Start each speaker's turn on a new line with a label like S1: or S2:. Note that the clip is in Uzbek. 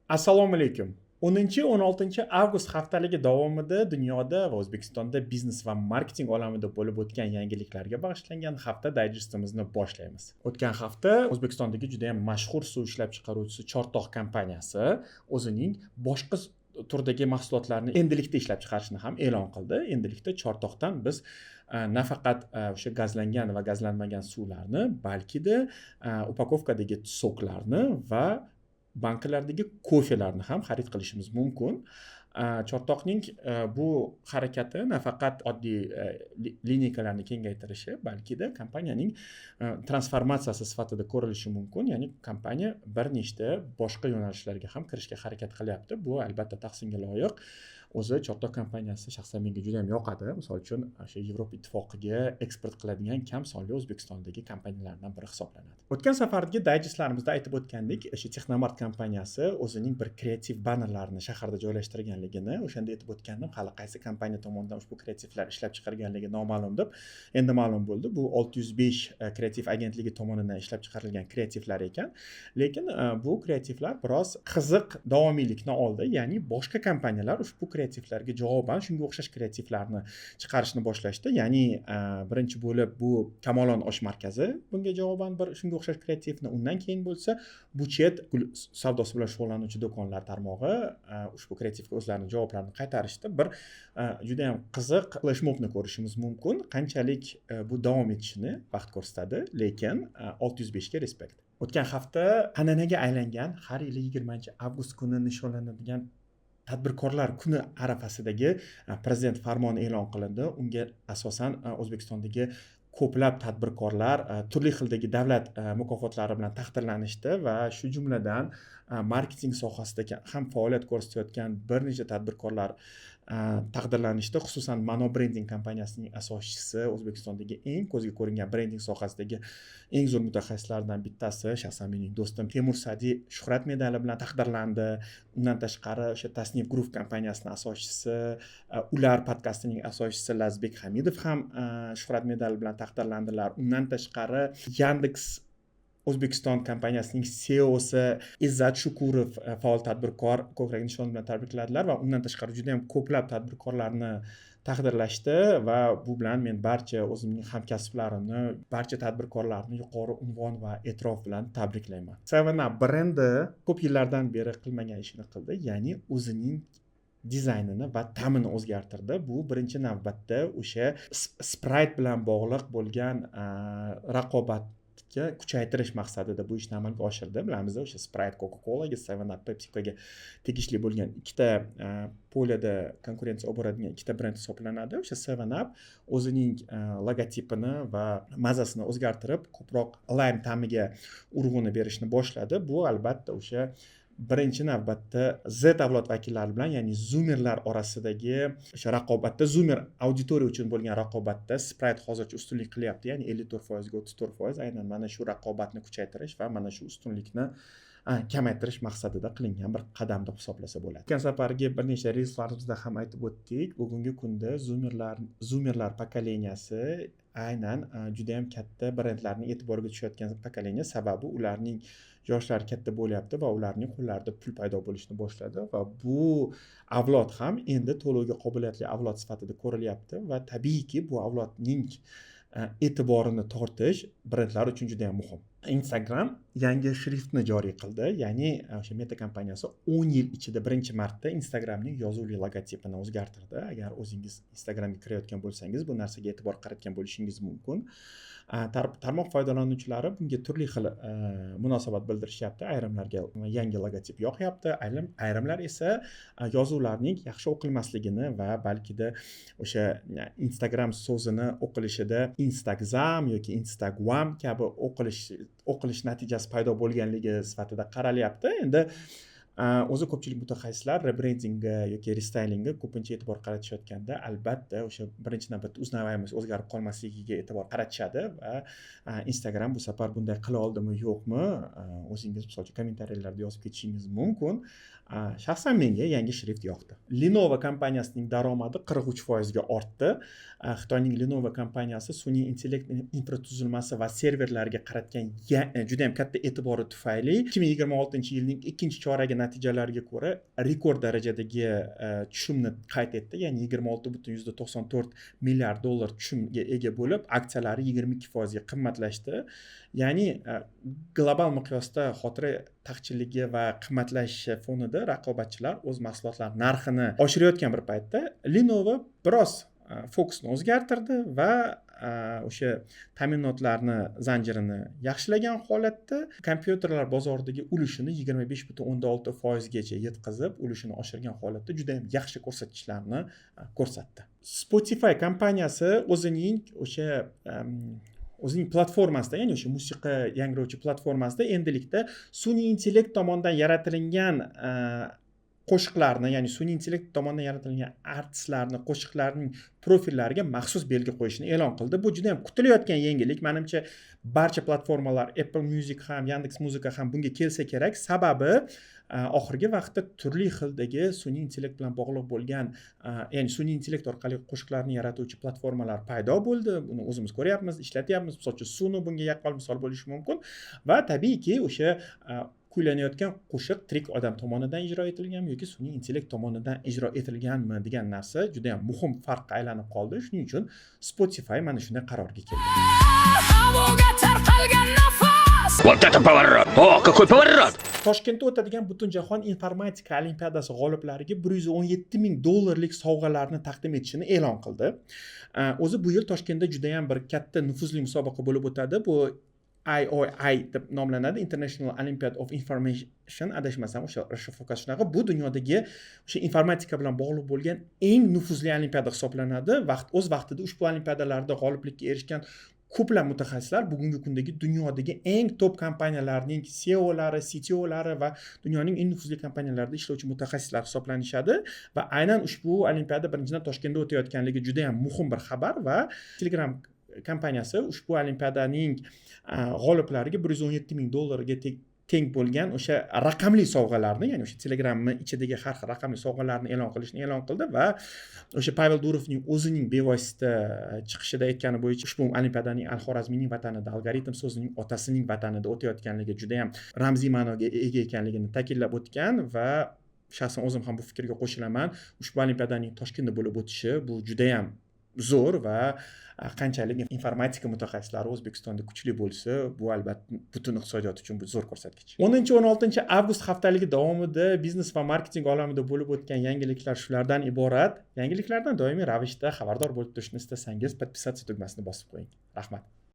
S1: Assalomu alaykum. 10-16 avgust haftaligi davomida dunyoda va O'zbekistonda biznes va marketing olamida bo'lib o'tgan yangiliklarga bag'ishlangan hafta dayjestimizni boshlaymiz. O'tgan hafta O'zbekistondagi juda ham mashhur suv ishlab chiqaruvchisi Chortoq kompaniyasi o'zining boshqa turdagi mahsulotlarni endilikda ishlab chiqarishni ham e'lon qildi. Endilikda Chortoqdan biz nafaqat o'sha gazlangan va gazlanmagan suvlarni, balkida upakovkadagi soklarni va bankalardagi kofelarni ham xarid qilishimiz mumkin. Chortoqning bu harakati nafaqat oddiy liniykalarni kengaytirishi, balkida kompaniyaning transformatsiyasi sifatida ko'rilishi mumkin. Ya'ni kompaniya bir nechta boshqa yo'nalishlarga ham kirishga harakat qilyapti. Bu albatta tahsinga loyiq. O'zi Chortoq kompaniyasi shaxsan menga juda ham yoqadi. Misol uchun o'sha Yevropa ittifoqiga eksport qiladigan kam sonli O'zbekistondagi kompaniyalardan biri hisoblanadi. O'tgan safargi dayjestlarimizda aytib o'tgandik, o'sha Texnomart kompaniyasi o'zining bir kreativ bannerlarni shaharda joylashtirganligini, o'shanda aytib o'tgandim, hali qaysi kompaniya tomonidan ushbu kreativlar ishlab chiqarganligi noma'lum deb. Endi ma'lum bo'ldi. Bu 605 kreativ agentligi tomonidan ishlab chiqarilgan kreativlar ekan. Lekin bu kreativlar biroz qiziq davomiylikni oldi. Ya'ni boshqa kompaniyalar ushbu kreativlarga javoban shunga o'xshash kreativlarni chiqarishni boshlashdi. Ya'ni birinchi bo'lib bu Kamolon osh markazi bunga javoban bir shunga o'xshash kreativni, undan keyin bo'lsa Buchet savdosi bilan shug'ullanuvchi do'konlar tarmog'i ushbu kreativga o'zlarining javoblarini qaytarishdi. Bir juda ham qiziq fleshmobni ko'rishimiz mumkin. Qanchalik bu davom etishini vaqt ko'rsatadi, lekin 605 ga respekt. O'tgan hafta an'anaga aylangan har yili 20-avgust kuni nishonlanadigan Tadbirkorlar kuni arafasidagi prezident farmoni e'lon qilindi. Unga asosan O'zbekistondagi ko'plab tadbirkorlar turli xildagi davlat mukofotlari bilan taqdirlanishdi va shu jumladan marketing sohasida ham faoliyat ko'rsatayotgan bir necha tadbirkorlar taqdirlanishdi. Xususan Mano Branding kompaniyasining asoschisi, O'zbekistondagi eng ko'zga ko'ringan brending sohasidagi eng zo'r mutaxassislardan bittasi, shaxsan mening do'stim Temur Sadi shuhrat medali bilan taqdirlandi. Undan tashqari o'sha Tasnif Group kompaniyasining asoschisi, Ular podkastining asoschisi Lazbek Hamidov ham shuhrat medali bilan taqdirlandilar. Undan tashqari Yandex O'zbekiston kompaniyasining CEOsi Izzat Shukurov faol tadbirkor ko'krak nishoni bilan tabrikladilar va undan tashqari juda ham ko'plab tadbirkorlarni taqdirlashdi va bu bilan men barcha o'zimning hamkasblarimni, barcha tadbirkorlarni yuqori unvon va e'tirof bilan tabriklayman. 7up brendi ko'p yillardan beri qilmagan ishini qildi, ya'ni o'zining dizaynini va ta'mini o'zgartirdi. Bu birinchi navbatda o'sha Sprite bilan bog'liq bo'lgan raqobat kuchaytirish maqsadida bu ishni amalga oshirdi. Bilamiz, o'sha Sprite Coca-Colaga, 7up PepsiCo'ga tegishli bo'lgan ikkita poliyada konkurensiya olib boradigan ikkita brend hisoblanadi. O'sha 7up o'zining logotipini va mazasini o'zgartirib, ko'proq lime ta'miga urg'uni berishni boshladi. Bu albatta o'sha birinchi navbatda Z avlod vakillari bilan, ya'ni zoomerlar orasidagi o'sha raqobatda, zoomer auditoriya uchun bo'lgan raqobatda Sprite hozircha ustunlik qilyapti, ya'ni 54% ga 34%. Aynan mana shu raqobatni kuchaytirish va mana shu ustunlikni kamaytirish maqsadida qilingan bir qadam deb hisoblasa bo'ladi. O'tgan safargi bir nechta reyslarimizda ham aytib o'tdik. Bugungi kunda zoomerlar pokoleniyasi aynan juda ham katta brendlarning e'tiboriga tushayotgan pokoleniya, sababi ularning yoshlari katta bo'lyapti va ularning qo'llarida pul paydo bo'lishni boshladi va bu avlod ham endi to'lovga qobiliyatli avlod sifatida ko'rilyapti va tabiiyki bu avlodning e'tiborini tortish brendlar uchun juda ham muhim. Instagram yangi shriftni joriy qildi, ya'ni o'sha Meta kompaniyasi 10 yil ichida birinchi marta Instagramning yozuvli logotipini o'zgartirdi. Agar o'zingiz Instagramga kirayotgan bo'lsangiz, bu narsaga e'tibor qaratgan bo'lishingiz mumkin. Tarmoq foydalanuvchilari bunga turli xil munosabat bildirishyapti. Ayrimlarga yangi logotip yoqyapti, ayrimlar esa yozuvlarning yaxshi o'qilmasligini va balkida o'sha Instagram so'zini o'qilishida Instagram yoki Instagram kabi o'qilish natijasi paydo bo'lganligi sifatida qaralyapti. Endi o'zi ko'pchilik mutaxassislar rebrendingga yoki restylingga ko'pincha e'tibor qaratishayotganda albatta o'sha birinchi navbatda uznavayimiz o'zgarib qolmasligiga e'tibor qaratishadi va Instagram bu safar bunday qila oldimi yo'qmi, o'zingiz masalan kommentariyalarda yozib ketishingiz mumkin. Shaxsan menga yangi shrift yoqdi. Lenovo kompaniyasining daromadi 43% ga ortdi. Xitoyning Lenovo kompaniyasi sun'iy intellekt infratuzilmasi va serverlarga qaratgan juda ham katta e'tibori tufayli 2026-yilning ikkinchi choragi natijalariga ko'ra rekord darajadagi tushumni qayd etdi, ya'ni 26,94 milliard dollar tushumga ega bo'lib, aksiyalari 22% ga qimmatlashdi. Ya'ni global miqyosda xotira taqchilligi va qimmatlashishi fonida raqobatchilar o'z mahsulotlari narxini oshirayotgan bir paytda Lenovo biroz fokusni o'zgartirdi va o'sha ta'minotlarni zanjirini yaxshilagan holatda kompyuterlar bozoridagi ulushini 25,6% gacha yetkazib, ulushini oshirgan holatda juda ham yaxshi ko'rsatkichlarni ko'rsatdi. Spotify kompaniyasi o'zining platformasida, ya'ni o'sha musiqa yangirovchi platformasida endilikda sun'iy intellekt tomonidan yaratilgan qo'shiqlarni, ya'ni sun'iy intellekt tomonidan yaratilgan artistlarni qo'shiqlarining profillariga maxsus belgi qo'yishni e'lon qildi. Bu juda ham kutilayotgan yangilik. Menimcha barcha platformalar, Apple Music ham, Yandex Muzika ham bunga kelsa kerak. Sababi oxirgi vaqtda turli xildagi sun'iy intellekt bilan bog'liq bo'lgan, ya'ni sun'iy intellekt orqali qo'shiqlarni yaratuvchi platformalar paydo bo'ldi. Buni o'zimiz ko'ryapmiz, ishlatyapmiz. Masalan, Suno bunga yaqqol misol bo'lishi mumkin va tabiiyki o'sha kuylanayotgan qo'shiq tirik odam tomonidan ijro etilganmi yoki sun'iy intellekt tomonidan ijro etilganmi degan narsa juda ham muhim farqqa aylanib qoldi. Shuning uchun Spotify mana shunday qarorga keldi.
S2: Вот это поворот! О, какой поворот!
S1: Toshkentda o'tadigan Butunjahon informatika olimpiadasi g'oliblariga $117,000 sovg'alarni taqdim etishini e'lon qildi. O'zi bu yil Toshkentda juda ham bir katta nufuzli musobaqa bo'lib o'tadi. Bu IOI deb nomlanadi, International Olympiad of Information, adashmasam o'sha rashifokat shunaqa. Bu dunyodagi o'sha informatika bilan bog'liq bo'lgan eng nufuzli olimpiada hisoblanadi. O'z vaqtida ushbu olimpiadalarda g'oliblikka erishgan ko'plab mutaxassislar bugungi kundagi dunyodagi eng top kompaniyalarning CEOlari, CTOlari va dunyoning eng nufuzli kompaniyalarida ishlovchi mutaxassislar hisoblanishadi va aynan ushbu olimpiada birinchidan Toshkentda o'tayotganligi juda ham muhim bir xabar va Telegram kompaniyasi ushbu olimpiadaning g'oliblariga $117,000 ga teng bo'lgan o'sha raqamli sovg'alarni, ya'ni o'sha Telegramning ichidagi har xil raqamli sovg'alarni e'lon qildi va o'sha Pavel Durovning o'zining bevosita chiqishida aytgani bo'yicha ushbu olimpiadaning Al-Xorazmiyning vatanida, algoritm so'zining otasining vatanida o'tayotganligi juda ham ramziy ma'noga ega ekanligini ta'kidlab o'tgan va shaxsan o'zim ham bu fikrga qo'shilaman. Ushbu olimpiadaning Toshkentda bo'lib o'tishi bu juda ham zo'r va qanchalik informatika mutaxassislari O'zbekistonda kuchli bo'lsa, bu albatta butun iqtisodiyot uchun bu zo'r ko'rsatkich. 10-16 avgust haftaligi davomida biznes va marketing olamida bo'lib o'tgan yangiliklar shulardan iborat. Yangiliklardan doimiy ravishda xabardor bo'lib turishni istasangiz, podpisatsiya tugmasini bosib qo'ying. Rahmat.